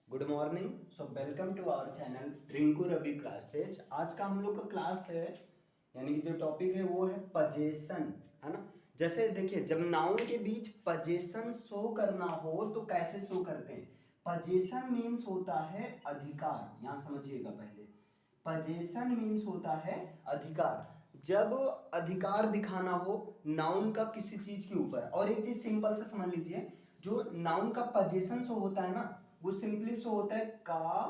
Good morning. So welcome to our channel Rinku Ravi classes. आज का हम लोग का क्लास है, यानी कि जो टॉपिक है वो है पजेशन, है ना। जैसे देखिए, जब नाउन के बीच पजेशन शो करना हो तो कैसे शो करते हैं। पजेशन मीन्स होता है अधिकार। यहाँ समझिएगा, पहले पजेशन मीन्स होता है अधिकार। जब अधिकार दिखाना हो नाउन का किसी चीज के ऊपर, और एक चीज सिंपल से समझ लीजिए, जो नाउन का पजेशन शो होता है ना, वो सिंपली शो होता है का,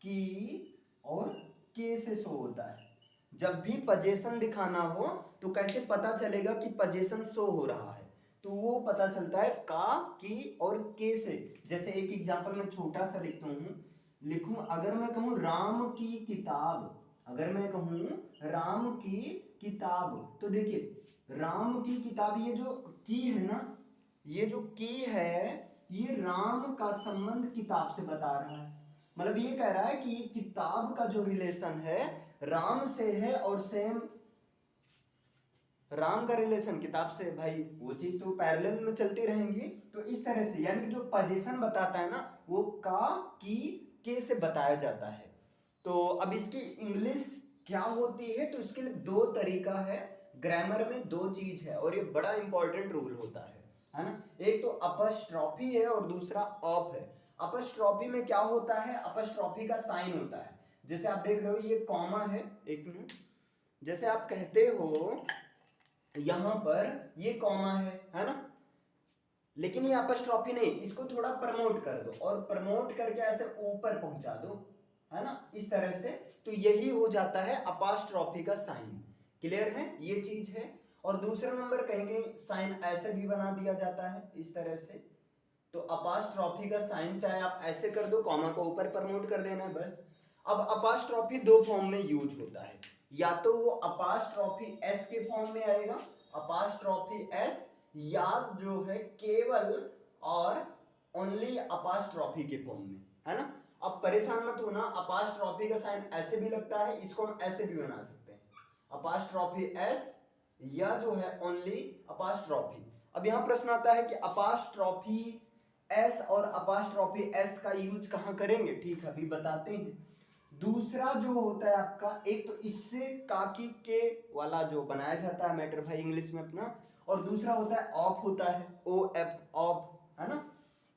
की और के से शो होता है। जब भी पजेशन दिखाना हो तो कैसे पता चलेगा कि पजेशन शो हो रहा है, तो वो पता चलता है का, की और के से। जैसे एक एग्जांपल मैं छोटा सा लिखता हूं, लिखूं, अगर मैं कहूं राम की किताब, अगर मैं कहूं राम की किताब, तो देखिए राम की किताब, ये जो की है ना, ये जो की है, ये राम का संबंध किताब से बता रहा है। मतलब ये कह रहा है कि ये किताब का जो रिलेशन है राम से है, और सेम राम का रिलेशन किताब से, भाई वो चीज तो पैरेलल में चलती रहेंगी। तो इस तरह से, यानी कि जो पोजीशन बताता है ना, वो का, की, के से बताया जाता है। तो अब इसकी इंग्लिश क्या होती है, तो इसके लिए दो तरीका है। ग्रामर में दो चीज है और ये बड़ा इंपॉर्टेंट रूल होता है ना। एक तो अपस्ट्रॉफी है और दूसरा ऑफ है। अपस्ट्रॉफी में क्या होता है, अपस्ट्रॉफी का साइन होता है। जैसे आप देख रहे हो ये कॉमा है, एक मिनट, जैसे आप कहते हो यहां पर ये कॉमा है ना, लेकिन ये अपस्ट्रॉफी नहीं, इसको थोड़ा प्रमोट कर दो और प्रमोट करके ऐसे ऊपर पहुंचा दो, है ना, इस तरह से। तो यही हो जाता है अपास्ट्रॉफी का साइन। क्लियर है, ये चीज है। और दूसरा नंबर कहेंगे साइन ऐसे भी बना दिया जाता है इस तरह से। तो अपास्ट्रॉफी का साइन चाहे आप ऐसे कर दो, कॉमा को ऊपर प्रमोट कर देना है, बस। अब अपास्ट्रॉफी दो फॉर्म में यूज होता है, या तो वो अपास्ट्रॉफी एस के फॉर्म में आएगा, अपास्ट्रॉफी एस, या जो है केवल और ओनली अपास्ट्रॉफी के फॉर्म में, है ना। अब परेशान मत होना, अपास्ट्रॉफी का साइन ऐसे भी लगता है, इसको हम ऐसे भी बना सकते हैं, अपास्ट्रॉफी एस, या जो है ओनली अपास्ट्रॉफी। अब यहां प्रश्न आता है कि अपास्ट्रॉफी एस और अपास्ट्रॉफी एस का यूज कहां करेंगे, ठीक है, अभी बताते हैं। दूसरा जो होता है आपका, एक तो इससे काकी के वाला जो बनाया जाता है मैटर भाई इंग्लिश में अपना, और दूसरा होता है ऑफ, होता है ओ एफ, ऑफ, है ना।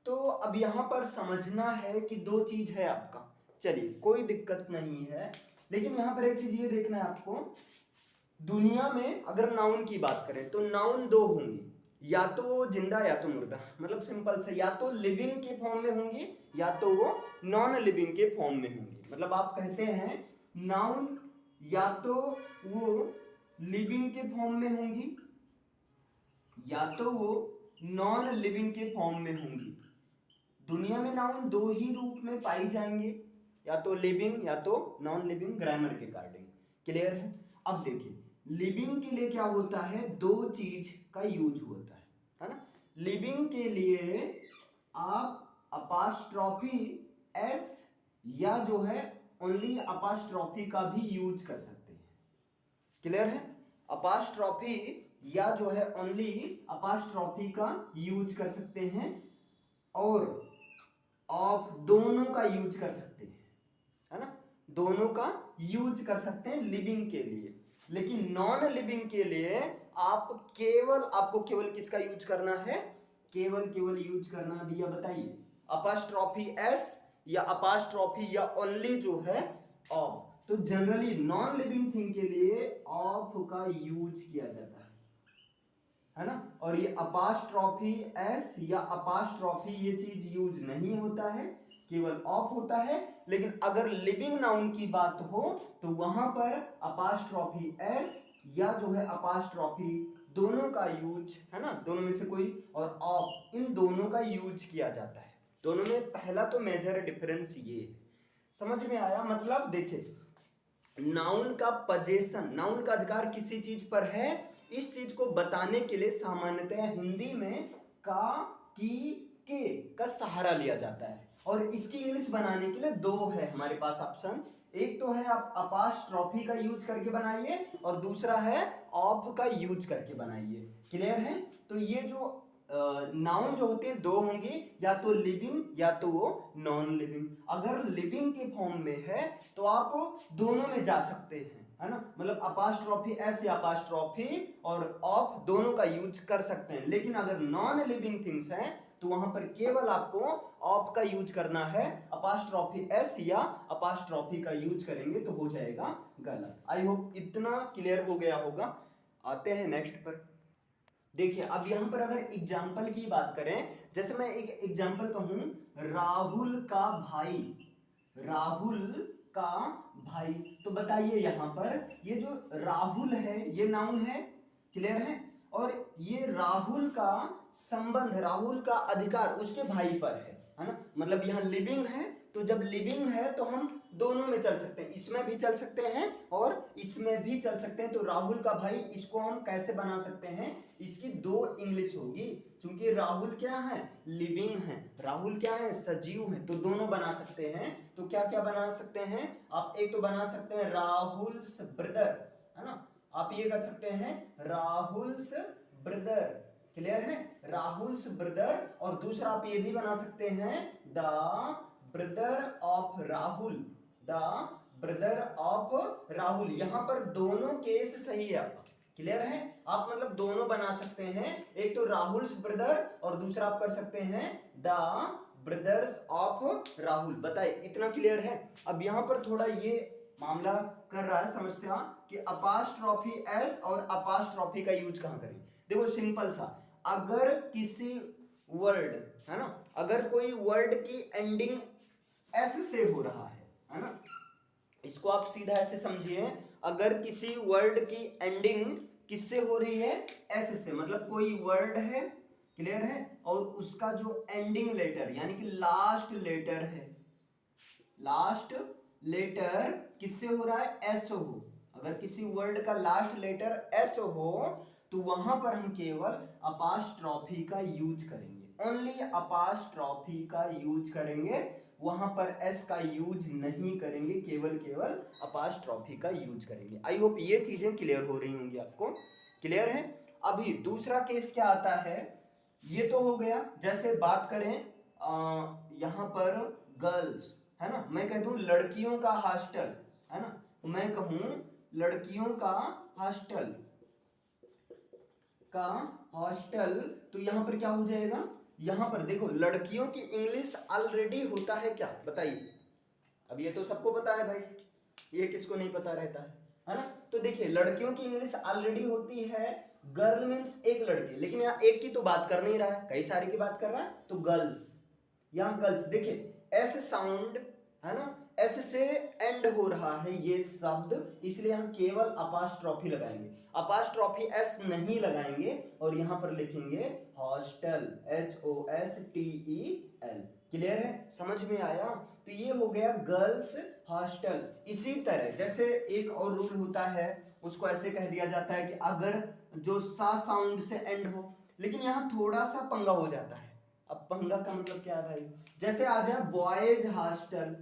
तो अब यहां पर समझना है कि दो चीज है आपका, चलिए कोई दिक्कत नहीं है, लेकिन यहां पर एक चीज ये देखना है आपको। दुनिया में अगर नाउन की बात करें तो नाउन दो होंगे, या तो वो जिंदा या तो मुर्दा, मतलब सिंपल से, या तो लिविंग के फॉर्म में होंगे या तो वो नॉन लिविंग के फॉर्म में होंगे। मतलब आप कहते हैं नाउन या तो वो लिविंग के फॉर्म में होंगी या तो वो नॉन लिविंग के फॉर्म में होंगी। दुनिया में नाउन दो ही रूप में पाई जाएंगे, या तो लिविंग या तो नॉन लिविंग, ग्रामर के अकॉर्डिंग। क्लियर है। अब देखिए, लिविंग के लिए क्या होता है, दो चीज का यूज होता है ना। लिविंग के लिए आप अपास्ट्रॉफी एस या जो है ओनली अपास्ट्रॉफी का भी यूज कर सकते हैं। क्लियर है, अपास्ट्रॉफी या जो है ओनली अपास्ट्रॉफी का यूज कर सकते हैं, और ऑफ दोनों का यूज कर सकते हैं, है ना, दोनों का यूज कर सकते हैं लिविंग के लिए। लेकिन नॉन लिविंग के लिए आपको केवल किसका यूज करना है, केवल यूज करना है भैया, बताइए, अपास्ट्रॉफी एस या अपास्ट्रॉफी या ओनली जो है ऑफ। तो जनरली नॉन लिविंग थिंग के लिए ऑफ का यूज किया जाता है ना। और ये अपास्ट्रॉफी एस या अपास्ट्रॉफी ये चीज यूज नहीं होता है, केवल ऑफ होता है। लेकिन अगर लिविंग नाउन की बात हो तो वहां पर अपास्ट्रॉफी एस या जो है अपास्ट्रॉफी दोनों का यूज, है ना, दोनों में से कोई, और ऑफ, इन दोनों का यूज किया जाता है। दोनों में पहला तो मेजर डिफरेंस ये है। समझ में आया, मतलब देखिए, नाउन का पजेशन, नाउन का अधिकार किसी चीज पर है, इस चीज को बताने के लिए सामान्यतः हिंदी में का, की, के का सहारा लिया जाता है। और इसकी इंग्लिश बनाने के लिए दो है हमारे पास ऑप्शन। एक तो है आप अपास्ट्रॉफी का यूज करके बनाइए, और दूसरा है ऑफ का यूज करके बनाइए। क्लियर है। तो ये जो नाउन जो होते हैं दो होंगे, या तो लिविंग या तो वो नॉन लिविंग। अगर लिविंग के फॉर्म में है तो आप दोनों में जा सकते हैं, है ना, मतलब अपास्ट्रॉफी एस या अपास्ट्रॉफी और ऑफ दोनों का यूज कर सकते हैं। लेकिन अगर नॉन लिविंग थिंग्स हैं तो वहां पर केवल आपको ऑफ का यूज करना है, अपास्ट्रॉफी एस या अपास्ट्रॉफी का यूज करेंगे तो हो जाएगा गलत। आई होप इतना क्लियर हो गया होगा। आते हैं नेक्स्ट पर। देखिए अब यहां पर अगर एग्जाम्पल की बात करें, जैसे मैं एक एग्जाम्पल कहूं, राहुल का भाई, राहुल का भाई, तो बताइए यहां पर ये जो राहुल है ये नाउन है, क्लियर है, और ये राहुल का संबंध, राहुल का अधिकार उसके भाई पर है ना, मतलब यहां लिविंग है, तो जब लिविंग है तो हम दोनों में चल सकते हैं, इसमें भी चल सकते हैं और इसमें भी चल सकते हैं। तो राहुल का भाई, इसको हम कैसे बना सकते हैं, इसकी दो इंग्लिश होगी, क्योंकि राहुल क्या है, लिविंग है, राहुल क्या है, सजीव है, तो दोनों बना सकते हैं। तो क्या क्या बना सकते हैं आप, एक तो बना सकते हैं राहुल्स ब्रदर, है ना, आप ये कर सकते हैं राहुल्स ब्रदर, क्लियर है, राहुल्स ब्रदर, और दूसरा आप ये भी बना सकते हैं the brother of Rahul, the brother of Rahul. यहां पर दोनों केस सही है आपका, क्लियर है, आप मतलब दोनों बना सकते हैं, एक तो राहुल्स ब्रदर और दूसरा आप कर सकते हैं द ब्रदर्स ऑफ राहुल। बताइए इतना क्लियर है। अब यहां पर थोड़ा ये मामला कर रहा है समस्या कि अपास्ट्रॉफी एस और अपास्ट्रॉफी का यूज कहां करें। देखो सिंपल सा, अगर किसी वर्ड, है ना, अगर कोई वर्ड की एंडिंग एस से हो रहा है ना, इसको आप सीधा ऐसे समझिए, अगर किसी वर्ड की एंडिंग किससे हो रही है, एस से, मतलब कोई वर्ड है, क्लियर है, और उसका जो एंडिंग लेटर यानी कि लास्ट लेटर है, लास्ट लेटर किससे हो रहा है, एस हो, अगर किसी वर्ड का लास्ट लेटर एस हो तो वहां पर हम केवल अपास्ट्रॉफी का यूज करेंगे, ओनली अपास्ट्रॉफी का यूज करेंगे, वहां पर एस का यूज नहीं करेंगे, केवल केवल अपास्ट्रॉफी का यूज करेंगे। आई होप ये चीजें क्लियर हो रही होंगी आपको, क्लियर है। अभी दूसरा केस क्या आता है, ये तो हो गया, जैसे बात करें यहां पर गर्ल्स, है ना, मैं कह दूं लड़कियों का हॉस्टल, है ना, मैं कहूं लड़कियों का हॉस्टल, का हॉस्टल, तो यहां पर क्या हो जाएगा, यहां पर देखो लड़कियों की इंग्लिश ऑलरेडी होता है क्या, बताइए, अब ये तो सबको पता है भाई, ये किसको नहीं पता रहता है ना, तो देखिए लड़कियों की इंग्लिश ऑलरेडी होती है, गर्ल मीन्स एक लड़की, लेकिन यहाँ एक की तो बात कर नहीं रहा है, कई सारे की बात कर रहा है, तो गर्ल्स, यहाँ गर्ल्स, देखिए ऐसे साउंड, है ना, ऐसे से एंड हो रहा है ये शब्द, इसलिए हम केवल अपास्ट्रॉफी लगाएंगे, अपास्ट्रॉफी एस नहीं लगाएंगे, और यहां पर लिखेंगे हॉस्टल, HOSTEL, क्लियर है, समझ में आया। तो ये हो गया गर्ल्स हॉस्टल। इसी तरह जैसे एक और रूल होता है, उसको ऐसे कह दिया जाता है कि अगर जो सा साउंड से एंड हो, लेकिन यहाँ थोड़ा सा पंगा हो जाता है। अब पंगा का मतलब क्या है भाई, जैसे आ जाए बॉयज हॉस्टल,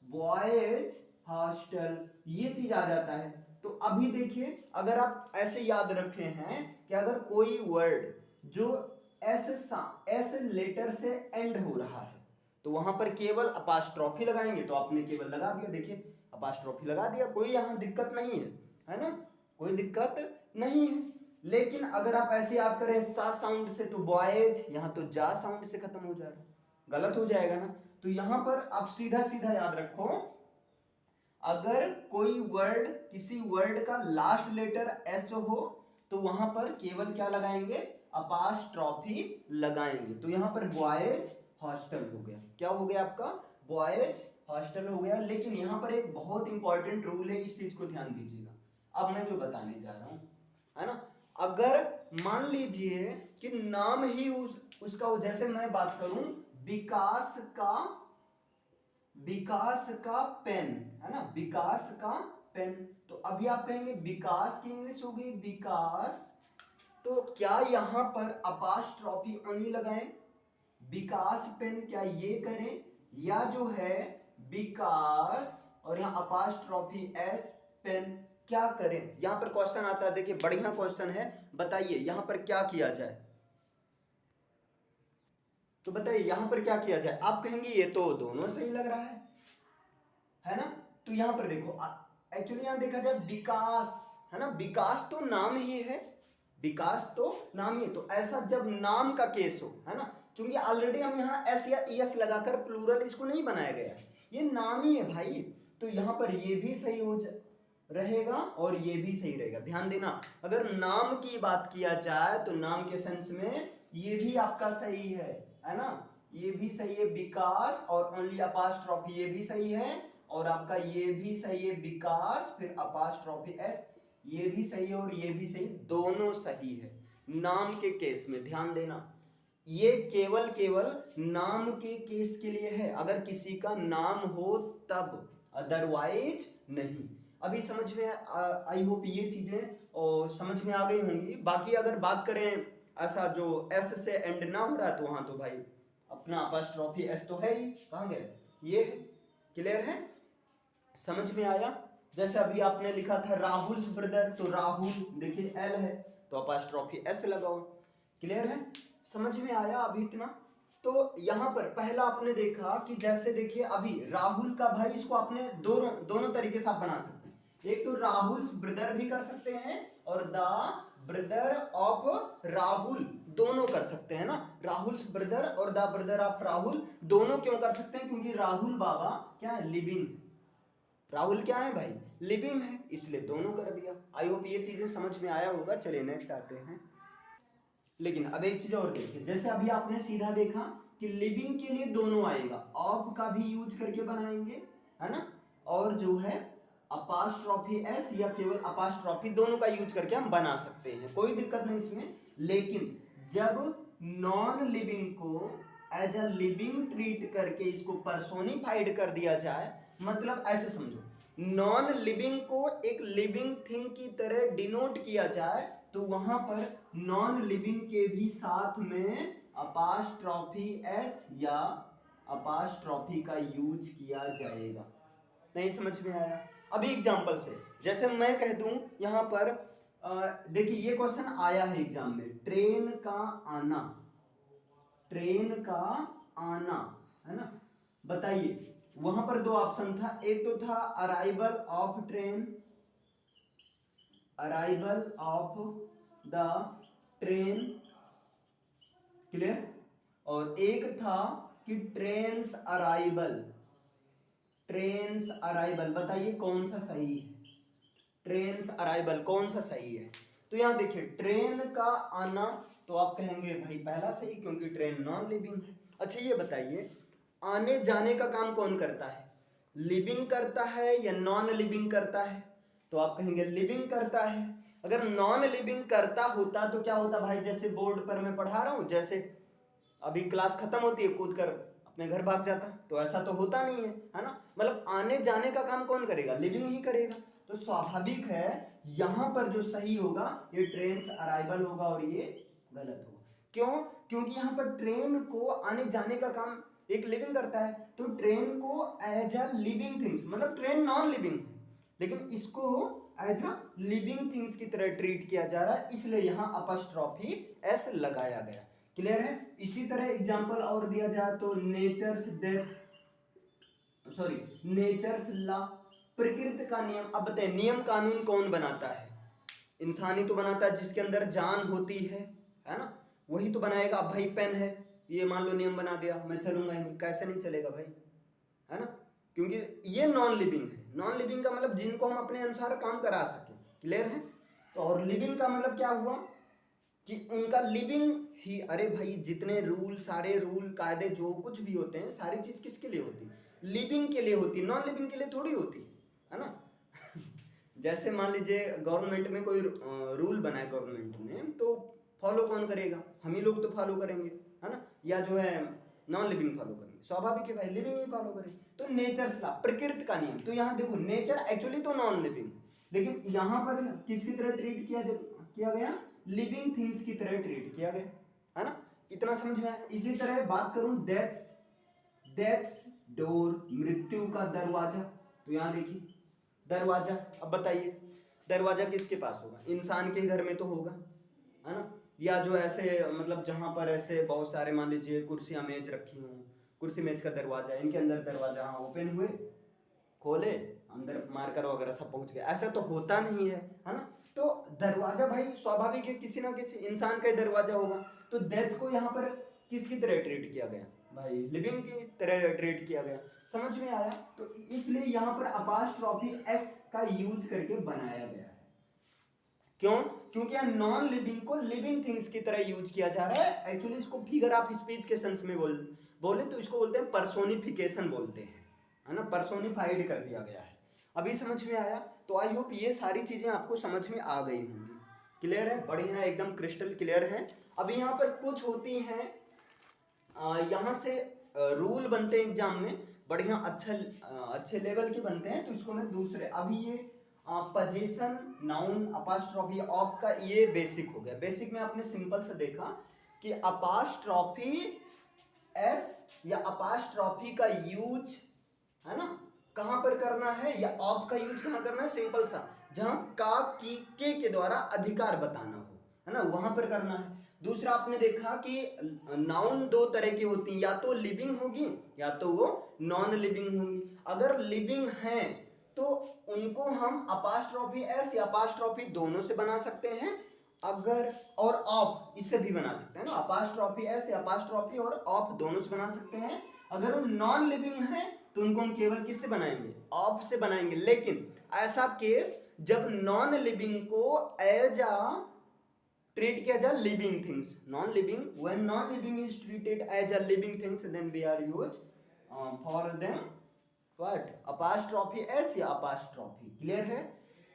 बॉयज हॉस्टल, ये चीज आ जाता है। तो अभी देखिए अगर आप ऐसे याद रखे हैं कि अगर कोई वर्ड जो एस लेटर से एंड हो रहा है तो वहां पर केवल अपास्ट्रॉफी लगाएंगे, तो आपने केवल लगा दिया, देखिए अपास्ट्रॉफी लगा दिया, कोई यहां दिक्कत नहीं है ना, कोई दिक्कत नहीं है। लेकिन अगर आप ऐसे याद करें सा साउंड से, तो बॉयज, यहां तो जा साउंड से खत्म हो जाएगा, गलत हो जाएगा ना। तो यहां पर आप सीधा सीधा याद रखो, अगर कोई वर्ड, किसी वर्ड का लास्ट लेटर एस हो तो वहां पर केवल क्या लगाएंगे, अपास्ट्रॉफी लगाएंगे। तो यहां पर बॉयज हॉस्टल हो गया, क्या हो गया आपका, बॉयज हॉस्टल हो गया। लेकिन यहां पर एक बहुत इंपॉर्टेंट रूल है, इस चीज को ध्यान दीजिएगा, अब मैं जो बताने जा रहा हूं, है ना, अगर मान लीजिए कि नाम ही उसका हो, जैसे मैं बात करूं विकास का पेन, है ना, विकास का पेन, तो अभी आप कहेंगे विकास की इंग्लिश हो गई विकास, तो क्या यहां पर अपास्ट्रॉफी ओनली लगाएं, विकास पेन, क्या ये करें, या जो है विकास और यहां अपास्ट्रॉफी एस पेन, क्या करें। यहां पर क्वेश्चन आता है, देखिए बढ़िया क्वेश्चन है, बताइए यहां पर क्या किया जाए, तो बताइए यहाँ पर क्या किया जाए। आप कहेंगे ये तो दोनों सही लग रहा है ना। तो यहाँ पर देखो, एक्चुअली यहाँ देखा जाए विकास, है ना, विकास तो नाम ही है, विकास तो नाम ही। तो ऐसा जब नाम का केस हो, है ना, क्योंकि ऑलरेडी हम यहाँ एस या एस लगाकर प्लूरल इसको नहीं बनाया गया है, ये नाम ही है भाई। तो यहाँ पर ये भी सही हो रहेगा और ये भी सही रहेगा। ध्यान देना, अगर नाम की बात किया जाए तो नाम के सेंस में ये भी आपका सही है ना, ये भी सही है विकास, और ओनली अपास्ट्रॉफी ये भी सही है, और आपका ये भी सही है विकास फिर अपास्ट्रॉफी एस, ये भी सही है और ये भी सही, दोनों सही है नाम के केस में। ध्यान देना, ये केवल केवल नाम के केस के लिए है, अगर किसी का नाम हो तब, अदरवाइज नहीं। अभी समझ में आई होप ये चीजें और समझ में आ गई होंगी। बाकी अगर बात करें ऐसा जो एस से एंड ना हो रहा, तो वहां तो भाई अपना अपोस्ट्रोफी एस तो है ही, कहां गया ये है। क्लियर है, समझ में आया। जैसे अभी आपने लिखा था राहुल ब्रदर, तो राहुल देखिए एल है तो अपोस्ट्रोफी एस लगाओ। क्लियर है, समझ में आया अभी इतना। तो यहाँ पर पहला आपने देखा कि जैसे देखिए अभी राहुल का भाई, इसको आपने दोनों तरीके से आप बना सकते हैं। एक तो राहुल ब्रदर भी कर सकते हैं और द ब्रदर ऑफ राहुल दोनों कर सकते हैं ना। राहुल ब्रदर और द ब्रदर ऑफ राहुल दोनों क्यों कर सकते हैं, क्योंकि राहुल बाबा क्या है, लिविंग। राहुल क्या है भाई, लिविंग है, इसलिए दोनों कर दिया। आई होप ये चीजें समझ में आया होगा। चलिए नेक्स्ट आते हैं। लेकिन अब एक चीज और देखिए, जैसे अभी आपने सीधा देखा कि लिविंग के लिए दोनों आएगा, ऑफ का भी यूज करके बनाएंगे, है ना, और जो है अपास्ट्रॉफी एस या केवल अपास्ट्रॉफी दोनों का यूज करके हम बना सकते हैं, कोई दिक्कत नहीं इसमें। लेकिन जब नॉन लिविंग को एज अ लिविंग ट्रीट करके इसको पर्सोनिफाइड कर दिया जाए, मतलब ऐसे समझो, नॉन लिविंग को एक लिविंग थिंग की तरह डिनोट किया जाए, तो वहां पर नॉन लिविंग के भी साथ में अपास्ट्रॉफी एस या अपास्ट्रॉफी का यूज किया जाएगा। नहीं समझ में आया। अभी एग्जांपल से, जैसे मैं कह दूं यहां पर, देखिए ये क्वेश्चन आया है एग्जाम में, ट्रेन का आना, ट्रेन का आना, है ना, बताइए। वहां पर दो ऑप्शन था, एक तो था arrival of train, arrival of the train, clear, और एक था कि ट्रेन्स अराइवल, ट्रेन्स अराइवल, बताइए कौन सा सही है, ट्रेन्स अराइवल कौन सा सही है। तो यहां देखिए ट्रेन का आना, तो आप कहेंगे भाई पहला सही, क्योंकि ट्रेन नॉन लिविंग है। अच्छा ये बताइए, आने जाने का काम कौन करता है, लिविंग करता है या नॉन लिविंग करता है, तो आप कहेंगे लिविंग करता है। अगर नॉन लिविंग करता होता तो क्या होता भाई, जैसे बोर्ड पर मैं पढ़ा रहा हूं, जैसे अभी क्लास खत्म होती है कूद कर अपने घर भाग जाता, तो ऐसा तो होता नहीं है ना। मतलब आने जाने का काम कौन करेगा, लिविंग ही करेगा। तो स्वाभाविक है यहां पर जो सही होगा ये ट्रेन अराइवल होगा और ये गलत होगा। क्यों, क्योंकि यहां पर ट्रेन को आने जाने का काम एक लिविंग करता है, तो ट्रेन को एज अ लिविंग थिंग्स, मतलब ट्रेन नॉन लिविंग है लेकिन इसको एज अ लिविंग थिंग्स की तरह ट्रीट किया जा रहा है, इसलिए यहां अपस्ट्रॉफी एस लगाया गया। क्लियर है। इसी तरह एग्जांपल और दिया जाए तो nature's death, sorry nature's law, प्रकृति का नियम। अब बताइए नियम कानून कौन बनाता है, इंसान ही तो बनाता है, जिसके अंदर जान होती है ना, वही तो बनाएगा। अब भाई पेन है, ये मान लो नियम बना दिया, मैं चलूंगा ही नहीं, कैसे नहीं चलेगा भाई, है ना, क्योंकि ये नॉन लिविंग है। नॉन लिविंग का मतलब जिनको हम अपने अनुसार काम करा सके। क्लियर है। तो और लिविंग का मतलब क्या हुआ कि उनका लिविंग ही, अरे भाई जितने रूल, सारे रूल कायदे जो कुछ भी होते हैं, सारी चीज किसके लिए होती है, लिविंग के लिए होती है, नॉन लिविंग के लिए थोड़ी होती है ना। जैसे मान लीजिए गवर्नमेंट में कोई रूल बना है गवर्नमेंट ने, तो फॉलो कौन करेगा, हम ही लोग तो फॉलो करेंगे, है ना, या जो है नॉन लिविंग फॉलो करेंगे, स्वाभाविक है भाई लिविंग ही फॉलो करेंगे। तो नेचर्स लॉ, प्रकृति का नियम। तो यहाँ देखो नेचर एक्चुअली तो नॉन लिविंग, लेकिन यहाँ पर किसकी तरह ट्रीट किया गया, लिविंग थिंग्स की तरह ट्रीट किया गया, है ना। इतना समझ में आया। इसी तरह बात करूं डेथ्स डोर, मृत्यु का दरवाजा, तो यहां देखिए दरवाजा। अब बताइए दरवाजा किसके पास होगा, इंसान के घर में तो होगा, है ना, या जो ऐसे मतलब जहाँ पर ऐसे बहुत सारे मान लीजिए कुर्सियाँ मेज रखी हूँ, कुर्सी मेज का दरवाजा है, इनके अंदर दरवाजा हाँ ओपन हुए, खोले, अंदर मार्कर वगैरह सब पहुंच गए, ऐसा तो होता नहीं है ना। तो दरवाजा भाई स्वाभाविक है, किसी ना किसी इंसान का ही दरवाजा होगा। तो डेथ को यहाँ पर किसकी तरह ट्रीट किया गया भाई, लिविंग की तरह ट्रीट किया गया। समझ में आया? तो इसलिए यहाँ पर अपास्ट्रॉफी एस का यूज करके बनाया गया है। क्यों? क्योंकि यहाँ नॉन लिविंग को लिविंग थिंग्स की तरह यूज किया जा रहा है। एक्चुअली इसको फिगर ऑफ स्पीच के सेंस में बोले तो इसको बोलते हैं पर्सोनिफिकेशन बोलते हैं, है ना, पर्सोनिफाइड कर दिया गया है। अभी समझ में आया? तो आई होप ये सारी चीजें आपको समझ में आ गई होंगी। क्लियर है? बढ़िया, एकदम क्रिस्टल क्लियर है। अभी यहाँ पर कुछ होती हैं यहाँ से रूल बनते हैं एग्जाम में, बढ़िया अच्छे लेवल के बनते हैं। तो इसको मैं दूसरे, अभी ये पोजीशन नाउन अपास्ट्रॉफी ऑफ का ये बेसिक हो गया। बेसिक में आपने सिंपल से देखा कि अपास्ट्रॉफी एस या अपास्ट्रॉफी का यूज, है ना, कहां पर करना है, या ऑफ का यूज कहां करना है, सिंपल सा, जहां का की के द्वारा अधिकार बताना हो, है ना, वहां पर करना है। दूसरा आपने देखा कि नाउन दो तरह की होती हैं, या तो लिविंग होगी या तो वो नॉन लिविंग होंगी। अगर लिविंग है तो उनको हम अपास्ट्रॉफी एस या अपास्ट्रॉफी दोनों से बना सकते हैं, अगर और ऑफ इससे भी बना सकते हैं ना, अपास्ट्रॉफी एस या अपास्ट्रॉफी और ऑफ दोनों से बना सकते हैं। अगर वो नॉन लिविंग है तो उनको हम केवल किससे बनाएंगे, ऑफ से बनाएंगे। लेकिन ऐसा केस जब नॉन लिविंग को एज अ ट्रीट किया जाए living things, non living, when non living is treated as a living things then we are use for them what, apostrophe S या अपास्ट्रॉफी। क्लियर है?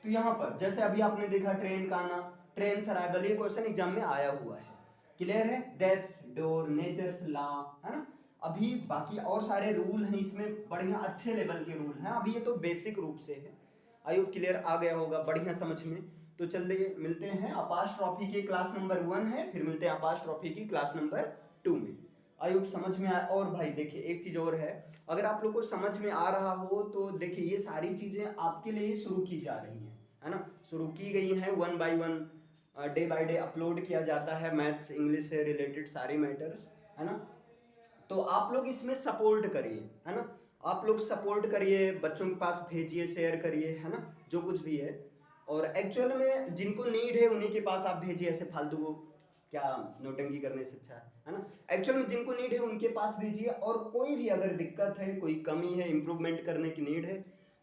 तो यहां पर जैसे अभी आपने देखा ट्रेन का आना, ट्रेन अराइवल, ये क्वेश्चन एग्जाम में आया हुआ है। क्लियर है? डेथ्स डोर, नेचर्स लॉ, है ना। अभी बाकी और सारे रूल हैं इसमें, बढ़िया अच्छे लेवल के रूल हैं। अभी ये तो बेसिक रूप से है। आई होप क्लियर आ गया होगा बढ़िया समझ में। तो चलिए मिलते हैं अपास्ट्रॉफी के क्लास नंबर 1 है, फिर मिलते हैं अपास्ट्रॉफी की क्लास नंबर 2 में। आई होप समझ में आया। और भाई देखिए एक चीज और है, अगर आप लोग को समझ में आ रहा हो तो देखिए ये सारी चीजें आपके लिए शुरू की जा रही हैं, है ना, शुरू की गई हैं 1 by 1, day by day upload किया जाता है मैथ्स इंग्लिश से रिलेटेड सारी मैटर्स, है ना। तो आप लोग इसमें सपोर्ट करिए, है ना, आप लोग सपोर्ट करिए, बच्चों के पास भेजिए, शेयर करिए, है ना, जो कुछ भी है। और एक्चुअल में जिनको नीड है उन्हीं के पास आप भेजिए, ऐसे फालतू को क्या नोटंकी करने से अच्छा है ना। एक्चुअल में जिनको नीड है उनके पास भेजिए। और कोई भी अगर दिक्कत है, कोई कमी है, इंप्रूवमेंट करने की नीड है,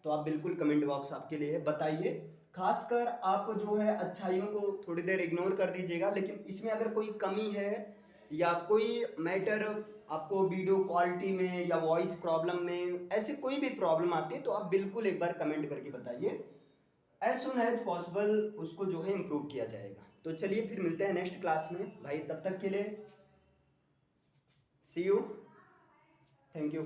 तो आप बिल्कुल कमेंट बॉक्स आपके लिए है, बताइए। खासकर आप जो है अच्छाइयों को थोड़ी देर इग्नोर कर दीजिएगा, लेकिन इसमें अगर कोई कमी है या कोई मैटर आपको वीडियो क्वालिटी में या वॉइस प्रॉब्लम में ऐसी कोई भी प्रॉब्लम आती है तो आप बिल्कुल एक बार कमेंट करके बताइए, एज सुन एज पॉसिबल उसको जो है इम्प्रूव किया जाएगा। तो चलिए फिर मिलते हैं नेक्स्ट क्लास में भाई, तब तक के लिए सी यू, थैंक यू।